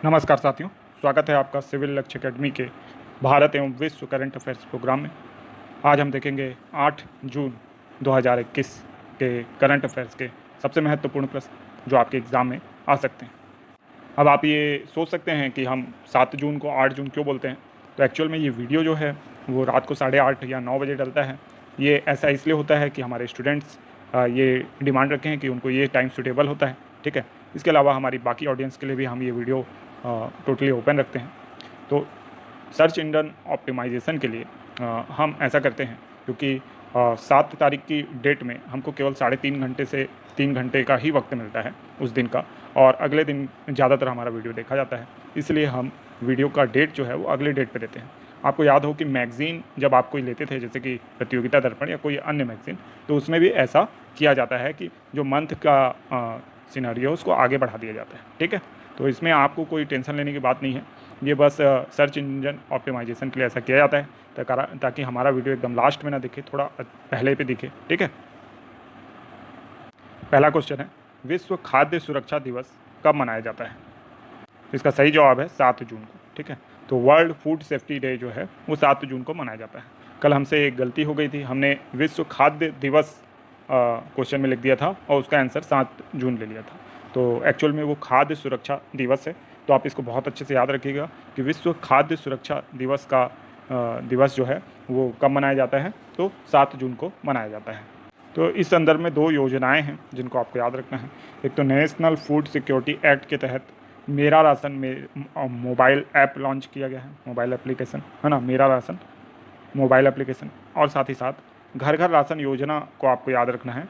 नमस्कार साथियों, स्वागत है आपका सिविल लक्ष्य अकेडमी के भारत एवं विश्व करंट अफेयर्स प्रोग्राम में। आज हम देखेंगे 8 जून 2021 के करंट अफेयर्स के सबसे महत्वपूर्ण प्रश्न जो आपके एग्ज़ाम में आ सकते हैं। अब आप ये सोच सकते हैं कि हम 7 जून को 8 जून क्यों बोलते हैं। तो एक्चुअल में ये वीडियो जो है वो रात को 8:30 या 9 बजे डलता है। ये ऐसा इसलिए होता है कि हमारे स्टूडेंट्स ये डिमांड रखे हैं कि उनको ये टाइम सूटेबल होता है, ठीक है। इसके अलावा हमारी बाकी ऑडियंस के लिए भी हम ये वीडियो टोटली ओपन रखते हैं। तो सर्च इंजन ऑप्टिमाइजेशन के लिए हम ऐसा करते हैं क्योंकि 7 तारीख की डेट में हमको केवल 3.5 घंटे से 3 घंटे का ही वक्त मिलता है उस दिन का, और अगले दिन ज़्यादातर हमारा वीडियो देखा जाता है। इसलिए हम वीडियो का डेट जो है वो अगले डेट पे देते हैं। आपको याद हो कि मैगज़ीन जब आप कोई लेते थे, जैसे कि प्रतियोगिता दर्पण या कोई अन्य मैगज़ीन, तो उसमें भी ऐसा किया जाता है कि जो मंथ का सिनेरियो उसको आगे बढ़ा दिया जाता है, ठीक है। तो इसमें आपको कोई टेंशन लेने की बात नहीं है। ये बस सर्च इंजन ऑप्टिमाइजेशन के लिए ऐसा किया जाता है ताकि हमारा वीडियो एकदम लास्ट में ना दिखे, थोड़ा पहले पे दिखे, ठीक है। पहला क्वेश्चन है, विश्व खाद्य सुरक्षा दिवस कब मनाया जाता है। इसका सही जवाब है 7 जून को, ठीक है। तो वर्ल्ड फूड सेफ्टी डे जो है वो 7 जून को मनाया जाता है। कल हमसे एक गलती हो गई थी, हमने विश्व खाद्य दिवस क्वेश्चन में लिख दिया था और उसका आंसर 7 जून ले लिया था। तो एक्चुअल में वो खाद्य सुरक्षा दिवस है। तो आप इसको बहुत अच्छे से याद रखिएगा कि विश्व खाद्य सुरक्षा दिवस का दिवस जो है वो कब मनाया जाता है, तो 7 जून को मनाया जाता है। तो इस संदर्भ में 2 योजनाएं हैं जिनको आपको याद रखना है। एक तो नेशनल फूड सिक्योरिटी एक्ट के तहत मेरा राशन में मोबाइल ऐप लॉन्च किया गया है, मोबाइल एप्लीकेशन है ना, मेरा राशन मोबाइल एप्लीकेशन। और साथ ही साथ घर घर राशन योजना को आपको याद रखना है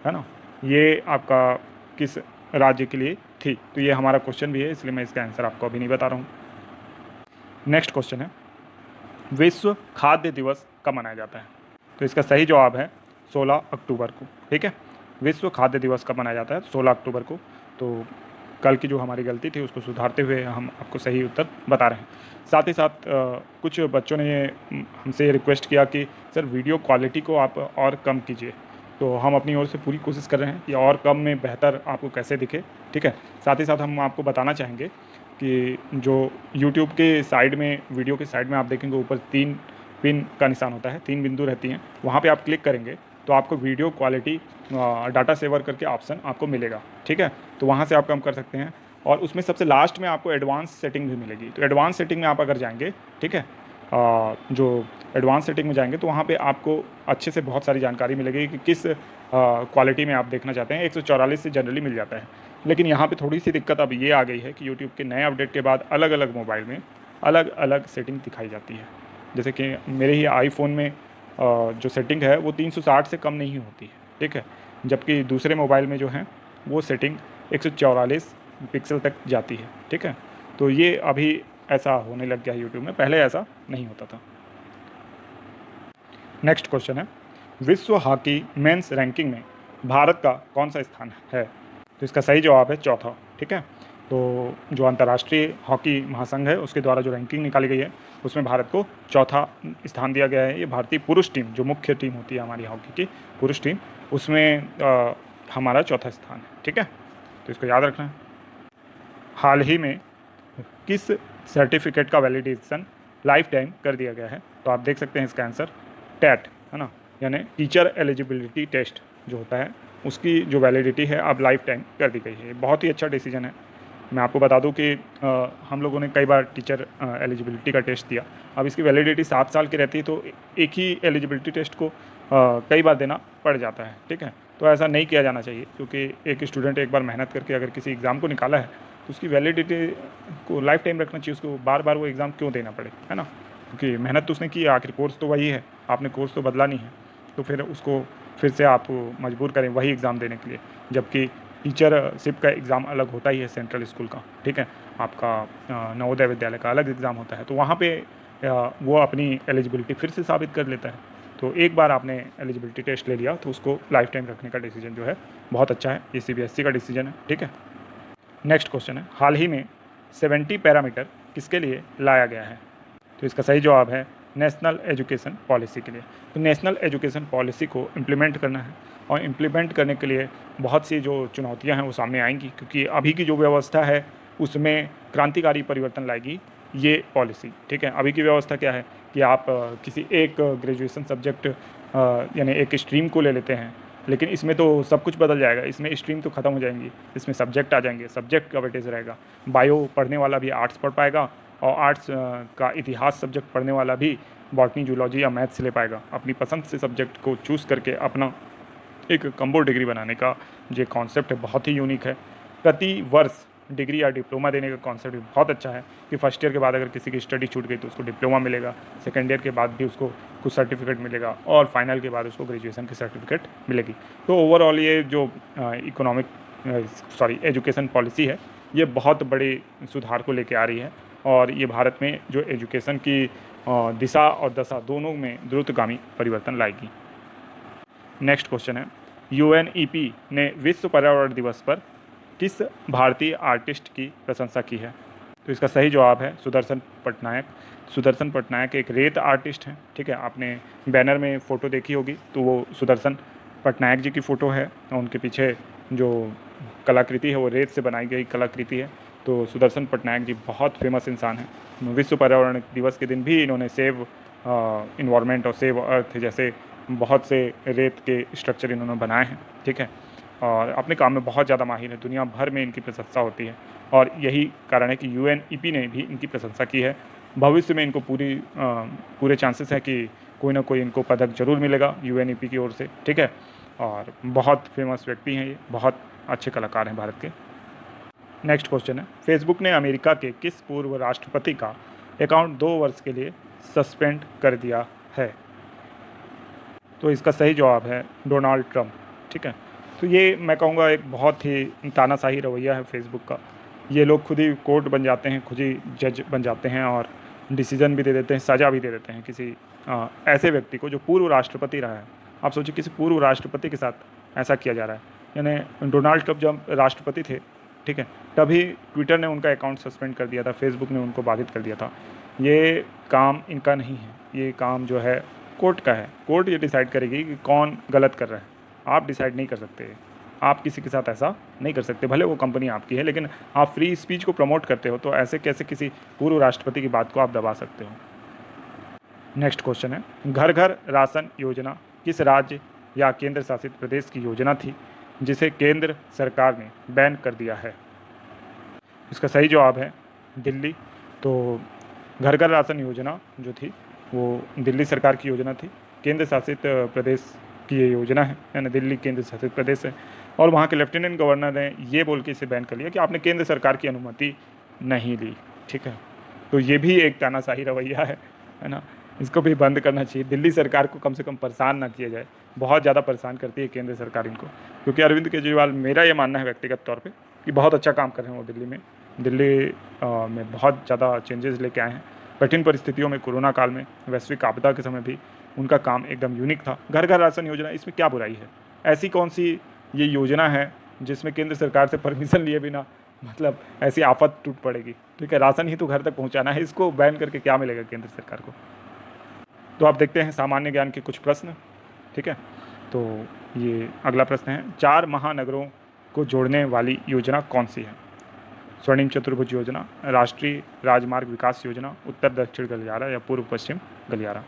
ना। ये आपका किस राज्य के लिए थी, तो ये हमारा क्वेश्चन भी है, इसलिए मैं इसका आंसर आपको अभी नहीं बता रहा हूँ। नेक्स्ट क्वेश्चन है, विश्व खाद्य दिवस कब मनाया जाता है। तो इसका सही जवाब है 16 अक्टूबर को, ठीक है। विश्व खाद्य दिवस कब मनाया जाता है, 16 अक्टूबर को। तो कल की जो हमारी गलती थी उसको सुधारते हुए हम आपको सही उत्तर बता रहे हैं। साथ ही साथ कुछ बच्चों ने हमसे रिक्वेस्ट किया कि सर वीडियो क्वालिटी को आप और कम कीजिए। तो हम अपनी ओर से पूरी कोशिश कर रहे हैं कि और कम में बेहतर आपको कैसे दिखे, ठीक है। साथ ही साथ हम आपको बताना चाहेंगे कि जो YouTube के साइड में, वीडियो के साइड में आप देखेंगे ऊपर 3 पिन का निशान होता है, 3 बिंदु रहती हैं, वहाँ पे आप क्लिक करेंगे तो आपको वीडियो क्वालिटी डाटा सेवर करके ऑप्शन आपको मिलेगा, ठीक है। तो वहाँ से आप कम कर सकते हैं, और उसमें सबसे लास्ट में आपको एडवांस सेटिंग भी मिलेगी। तो एडवांस सेटिंग में आप अगर जाएंगे, ठीक है, जो एडवांस सेटिंग में जाएंगे तो वहाँ पे आपको अच्छे से बहुत सारी जानकारी मिलेगी कि किस क्वालिटी में आप देखना चाहते हैं। 144 से जनरली मिल जाता है, लेकिन यहाँ पे थोड़ी सी दिक्कत अब ये आ गई है कि यूट्यूब के नए अपडेट के बाद अलग अलग मोबाइल में अलग अलग सेटिंग दिखाई जाती है। जैसे कि मेरे ही आईफोन में जो सेटिंग है वो 360 से कम नहीं होती है, ठीक है, जबकि दूसरे मोबाइल में जो है वो सेटिंग 144 पिक्सल तक जाती है, ठीक है। तो ये अभी ऐसा होने लग गया है यूट्यूब में, पहले ऐसा नहीं होता था। नेक्स्ट क्वेश्चन है, विश्व हॉकी मेंस रैंकिंग में भारत का कौन सा स्थान है। तो इसका सही जवाब है चौथा, ठीक है। तो जो अंतर्राष्ट्रीय हॉकी महासंघ है उसके द्वारा जो रैंकिंग निकाली गई है उसमें भारत को चौथा स्थान दिया गया है। ये भारतीय पुरुष टीम, जो मुख्य टीम होती है हमारी हॉकी की पुरुष टीम, उसमें हमारा चौथा स्थान है, ठीक है। तो इसको याद रखना है। हाल ही में किस सर्टिफिकेट का वैलिडेशन लाइफ टाइम कर दिया गया है। तो आप देख सकते हैं इसका आंसर टेट है ना, यानी टीचर एलिजिबिलिटी टेस्ट जो होता है उसकी जो वैलिडिटी है अब लाइफ टाइम कर दी गई है। बहुत ही अच्छा डिसीजन है। मैं आपको बता दूं कि हम लोगों ने कई बार टीचर एलिजिबिलिटी का टेस्ट दिया। अब इसकी वैलिडिटी 7 साल की रहती है, तो एक ही एलिजिबिलिटी टेस्ट को कई बार देना पड़ जाता है, ठीक है। तो ऐसा नहीं किया जाना चाहिए, क्योंकि एक स्टूडेंट एक बार मेहनत करके अगर किसी एग्ज़ाम को निकाला है तो उसकी वैलिडिटी को लाइफ टाइम रखना चाहिए। उसको बार बार वो एग्ज़ाम क्यों देना पड़े, है ना, क्योंकि मेहनत तो उसने की है, आखिर कोर्स तो वही है, आपने कोर्स तो बदला नहीं है। तो फिर उसको फिर से आप मजबूर करें वही एग्ज़ाम देने के लिए, जबकि टीचरशिप का एग्ज़ाम अलग होता ही है सेंट्रल स्कूल का, ठीक है। आपका नवोदय विद्यालय का अलग एग्ज़ाम होता है, तो वहाँ पे वो अपनी एलिजिबिलिटी फिर से साबित कर लेता है। तो एक बार आपने एलिजिबिलिटी टेस्ट ले लिया तो उसको लाइफ टाइम रखने का डिसीजन जो है बहुत अच्छा है। ये CBSE का डिसीजन है, ठीक है। नेक्स्ट क्वेश्चन है, हाल ही में 70 पैरामीटर किसके लिए लाया गया है। तो इसका सही जवाब है नेशनल एजुकेशन पॉलिसी के लिए। तो नेशनल एजुकेशन पॉलिसी को इम्प्लीमेंट करना है, और इम्प्लीमेंट करने के लिए बहुत सी जो चुनौतियां हैं वो सामने आएंगी, क्योंकि अभी की जो व्यवस्था है उसमें क्रांतिकारी परिवर्तन लाएगी ये पॉलिसी, ठीक है। अभी की व्यवस्था क्या है कि आप किसी एक ग्रेजुएशन सब्जेक्ट यानी एक स्ट्रीम को ले लेते हैं, लेकिन इसमें तो सब कुछ बदल जाएगा। इसमें स्ट्रीम तो ख़त्म हो जाएंगी, इसमें सब्जेक्ट आ जाएंगे, सब्जेक्ट का वेटेज रहेगा। बायो पढ़ने वाला भी आर्ट्स पढ़ पाएगा और आर्ट्स का इतिहास सब्जेक्ट पढ़ने वाला भी बॉटनी, जूलॉजी या मैथ्स ले पाएगा। अपनी पसंद से सब्जेक्ट को चूज़ करके अपना एक कम्बो डिग्री बनाने का जो कॉन्सेप्ट है बहुत ही यूनिक है। प्रति वर्ष डिग्री या डिप्लोमा देने का कॉन्सेप्ट भी बहुत अच्छा है कि फर्स्ट ईयर के बाद अगर किसी की स्टडी छूट गई तो उसको डिप्लोमा मिलेगा, सेकेंड ईयर के बाद भी उसको कुछ सर्टिफिकेट मिलेगा और फाइनल के बाद उसको ग्रेजुएशन की सर्टिफिकेट मिलेगी। तो ओवरऑल ये जो एजुकेशन पॉलिसी है ये बहुत बड़े सुधार को लेके आ रही है और ये भारत में जो एजुकेशन की दिशा और दशा दोनों में द्रुतगामी परिवर्तन लाएगी। नेक्स्ट क्वेश्चन है, UNEP ने विश्व पर्यावरण दिवस पर किस भारतीय आर्टिस्ट की प्रशंसा की है? तो इसका सही जवाब है सुदर्शन पटनायक। सुदर्शन पटनायक एक रेत आर्टिस्ट हैं, ठीक है। आपने बैनर में फ़ोटो देखी होगी तो वो सुदर्शन पटनायक जी की फ़ोटो है और उनके पीछे जो कलाकृति है वो रेत से बनाई गई कलाकृति है। तो सुदर्शन पटनायक जी बहुत फेमस इंसान हैं। विश्व पर्यावरण दिवस के दिन भी इन्होंने सेव इन्वायरमेंट और सेव अर्थ जैसे बहुत से रेत के स्ट्रक्चर इन्होंने बनाए हैं, ठीक है। और अपने काम में बहुत ज़्यादा माहिर है, दुनिया भर में इनकी प्रशंसा होती है और यही कारण है कि UNEP ने भी इनकी प्रशंसा की है। भविष्य में इनको पूरे चांसेस है कि कोई ना कोई इनको पदक जरूर मिलेगा UNEP की ओर से, ठीक है। और बहुत फेमस व्यक्ति हैं ये, बहुत अच्छे कलाकार हैं भारत के। नेक्स्ट क्वेश्चन है, फेसबुक ने अमेरिका के किस पूर्व राष्ट्रपति का अकाउंट 2 वर्ष के लिए सस्पेंड कर दिया है? तो इसका सही जवाब है डोनाल्ड ट्रंप, ठीक है। तो ये मैं कहूँगा एक बहुत ही तानाशाही रवैया है फेसबुक का। ये लोग खुद ही कोर्ट बन जाते हैं, खुद ही जज बन जाते हैं और डिसीजन भी दे देते हैं, सज़ा भी दे देते हैं किसी ऐसे व्यक्ति को जो पूर्व राष्ट्रपति रहा है। आप सोचिए किसी पूर्व राष्ट्रपति के साथ ऐसा किया जा रहा है। यानी डोनाल्ड ट्रंप जब राष्ट्रपति थे, ठीक है, तभी ट्विटर ने उनका अकाउंट सस्पेंड कर दिया था, फेसबुक ने उनको बाधित कर दिया था। ये काम इनका नहीं है, ये काम जो है कोर्ट का है। कोर्ट ये डिसाइड करेगी कि कौन गलत कर रहा है, आप डिसाइड नहीं कर सकते। आप किसी के साथ ऐसा नहीं कर सकते, भले वो कंपनी आपकी है, लेकिन आप फ्री स्पीच को प्रमोट करते हो तो ऐसे कैसे किसी पूर्व राष्ट्रपति की बात को आप दबा सकते हो। नेक्स्ट क्वेश्चन है, घर घर राशन योजना किस राज्य या केंद्र शासित प्रदेश की योजना थी जिसे केंद्र सरकार ने बैन कर दिया है? इसका सही जवाब है दिल्ली। तो घर घर राशन योजना जो थी वो दिल्ली सरकार की योजना थी। केंद्र शासित प्रदेश की ये योजना है, यानी दिल्ली केंद्र शासित प्रदेश है और वहाँ के लेफ्टिनेंट गवर्नर ने ये बोल के इसे बैन कर लिया कि आपने केंद्र सरकार की अनुमति नहीं ली, ठीक है। तो ये भी एक तानाशाही रवैया है ना, इसको भी बंद करना चाहिए। दिल्ली सरकार को कम से कम परेशान ना किया जाए, बहुत ज़्यादा परेशान करती है केंद्र सरकार इनको, क्योंकि अरविंद केजरीवाल, मेरा ये मानना है व्यक्तिगत तौर पर कि बहुत अच्छा काम कर रहे हैं वो दिल्ली में बहुत ज़्यादा चेंजेस लेके आए हैं। कठिन परिस्थितियों में, कोरोना काल में, वैश्विक आपदा के समय भी उनका काम एकदम यूनिक था। घर घर राशन योजना, इसमें क्या बुराई है? ऐसी कौन सी ये योजना है जिसमें केंद्र सरकार से परमिशन लिए बिना मतलब ऐसी आफत टूट पड़ेगी? ठीक है, राशन ही तो घर तक पहुंचाना है, इसको बैन करके क्या मिलेगा केंद्र सरकार को? तो आप देखते हैं सामान्य ज्ञान के कुछ प्रश्न, ठीक है। तो ये अगला प्रश्न है, 4 महानगरों को जोड़ने वाली योजना कौन सी है? स्वर्णिम चतुर्भुज योजना, राष्ट्रीय राजमार्ग विकास योजना, उत्तर दक्षिण गलियारा या पूर्व पश्चिम गलियारा?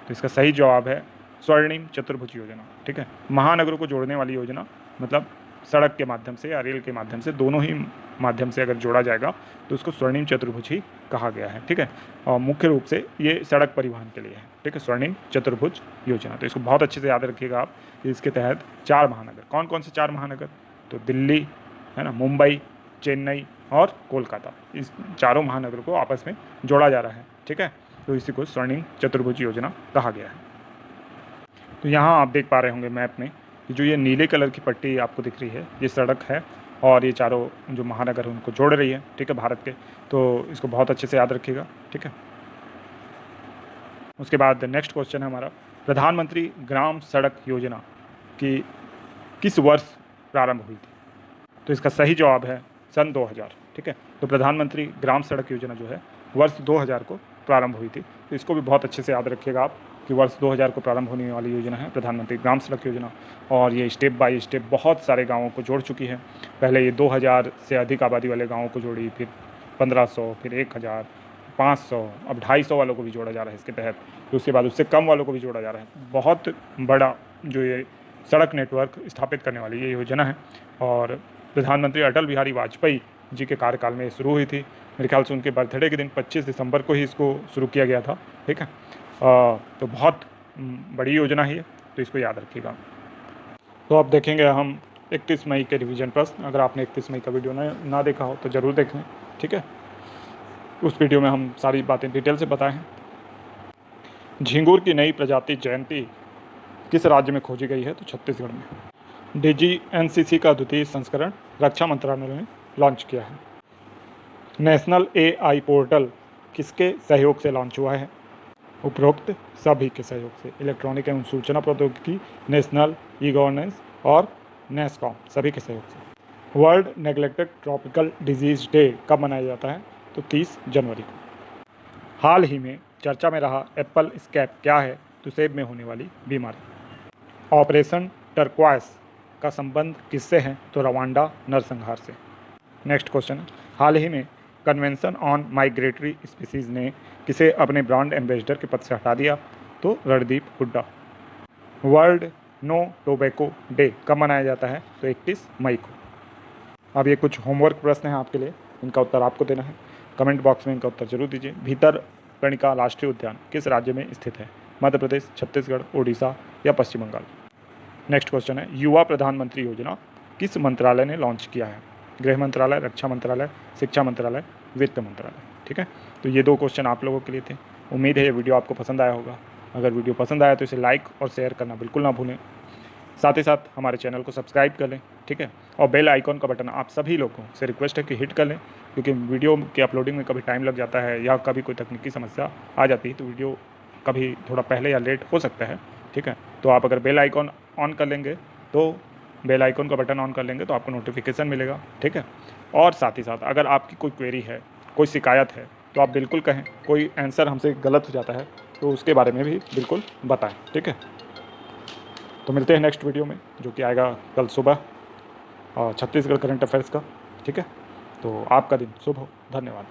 तो इसका सही जवाब है स्वर्णिम चतुर्भुज योजना, ठीक है। महानगरों को जोड़ने वाली योजना मतलब सड़क के माध्यम से या रेल के माध्यम से, दोनों ही माध्यम से अगर जोड़ा जाएगा तो उसको स्वर्णिम चतुर्भुज ही कहा गया है, ठीक है। और मुख्य रूप से ये सड़क परिवहन के लिए है, ठीक है, स्वर्णिम चतुर्भुज योजना। तो इसको बहुत अच्छे से याद रखिएगा आप। इसके तहत 4 महानगर, कौन कौन से 4 महानगर? तो दिल्ली है ना, मुंबई, चेन्नई और कोलकाता, इस चारों महानगरों को आपस में जोड़ा जा रहा है, ठीक है। तो इसी को स्वर्णिम चतुर्भुज योजना कहा गया है। तो यहाँ आप देख पा रहे होंगे मैप में कि जो ये नीले कलर की पट्टी आपको दिख रही है, ये सड़क है और ये चारों जो महानगर हैं उनको जोड़ रही है, ठीक है, भारत के। तो इसको बहुत अच्छे से याद रखिएगा, ठीक है। उसके बाद नेक्स्ट क्वेश्चन है हमारा, प्रधानमंत्री ग्राम सड़क योजना की किस वर्ष प्रारंभ हुई थी? तो इसका सही जवाब है सन 2000, ठीक है। तो प्रधानमंत्री ग्राम सड़क योजना जो है वर्ष 2000 को प्रारंभ हुई थी। तो इसको भी बहुत अच्छे से याद रखिएगा आप। कि वर्ष 2000 को प्रारंभ होने वाली योजना है प्रधानमंत्री ग्राम सड़क योजना, और ये स्टेप बाय स्टेप बहुत सारे गाँवों को जोड़ चुकी है। पहले ये 2000 से अधिक आबादी वाले गाँवों को जोड़ी, फिर 1500, फिर 1000, 500, अब 250 वालों को भी जोड़ा जा रहा है इसके तहत, फिर उसके बाद उससे कम वालों को भी जोड़ा जा रहा है। बहुत बड़ा जो ये सड़क नेटवर्क स्थापित करने वाली ये योजना है, और प्रधानमंत्री अटल बिहारी वाजपेयी जी के कार्यकाल में शुरू हुई थी। मेरे ख्याल से उनके बर्थडे के दिन 25 दिसंबर को ही इसको शुरू किया गया था, ठीक है। तो बहुत बड़ी योजना ही है, तो इसको याद रखिएगा। तो अब देखेंगे हम 31 मई के रिवीजन प्रश्न। अगर आपने 31 मई का वीडियो ना देखा हो तो ज़रूर देखें, ठीक है। उस वीडियो में हम सारी बातें डिटेल से बताए हैं। झींगुर की नई प्रजाति जयंती किस राज्य में खोजी गई है? तो छत्तीसगढ़ में। DGNCC का द्वितीय संस्करण रक्षा मंत्रालय ने लॉन्च किया है। नेशनल AI पोर्टल किसके सहयोग से लॉन्च हुआ है? उपरोक्त सभी के सहयोग से, इलेक्ट्रॉनिक एवं सूचना प्रौद्योगिकी, नेशनल ई-गवर्नेंस और नेस्कॉम, सभी के सहयोग से। World neglected tropical disease day कब मनाया जाता है? तो 30 जनवरी को। हाल ही में चर्चा में रहा एप्पल स्कैब क्या है? तो सेब में होने वाली बीमारी। ऑपरेशन टर्क्वाइस का संबंध किससे है? तो रवांडा नरसंहार से। नेक्स्ट क्वेश्चन, हाल ही में कन्वेंशन ऑन माइग्रेटरी स्पीसीज़ ने किसे अपने ब्रांड एम्बेसडर के पद से हटा दिया? तो Randeep Hooda. World no tobacco day कब मनाया जाता है? तो 31 मई को। अब ये कुछ होमवर्क प्रश्न हैं आपके लिए, इनका उत्तर आपको देना है। कमेंट बॉक्स में इनका उत्तर जरूर दीजिए। भितरकनिका राष्ट्रीय उद्यान किस राज्य में स्थित है? मध्य प्रदेश, छत्तीसगढ़, उड़ीसा या पश्चिम बंगाल। नेक्स्ट क्वेश्चन है, युवा प्रधानमंत्री योजना किस मंत्रालय ने लॉन्च किया है? गृह मंत्रालय, रक्षा मंत्रालय, शिक्षा मंत्रालय, वित्त मंत्रालय, ठीक है। तो ये 2 क्वेश्चन आप लोगों के लिए थे। उम्मीद है ये वीडियो आपको पसंद आया होगा। अगर वीडियो पसंद आया तो इसे लाइक और शेयर करना बिल्कुल ना भूलें। साथ ही साथ हमारे चैनल को सब्सक्राइब कर लें, ठीक है। और बेल आइकॉन का बटन आप सभी लोगों से रिक्वेस्ट है कि हिट कर लें, क्योंकि वीडियो के अपलोडिंग में कभी टाइम लग जाता है या कभी कोई तकनीकी समस्या आ जाती है, तो वीडियो कभी थोड़ा पहले या लेट हो सकता है, ठीक है। तो आप अगर बेल आइकॉन ऑन कर लेंगे, तो बेल आइकन का बटन ऑन कर लेंगे तो आपको नोटिफिकेशन मिलेगा, ठीक है। और साथ ही साथ अगर आपकी कोई क्वेरी है, कोई शिकायत है, तो आप बिल्कुल कहें। कोई आंसर हमसे गलत हो जाता है तो उसके बारे में भी बिल्कुल बताएं, ठीक है। तो मिलते हैं नेक्स्ट वीडियो में, जो कि आएगा कल सुबह, छत्तीसगढ़ करंट अफेयर्स का, ठीक है। तो आपका दिन शुभ हो। धन्यवाद।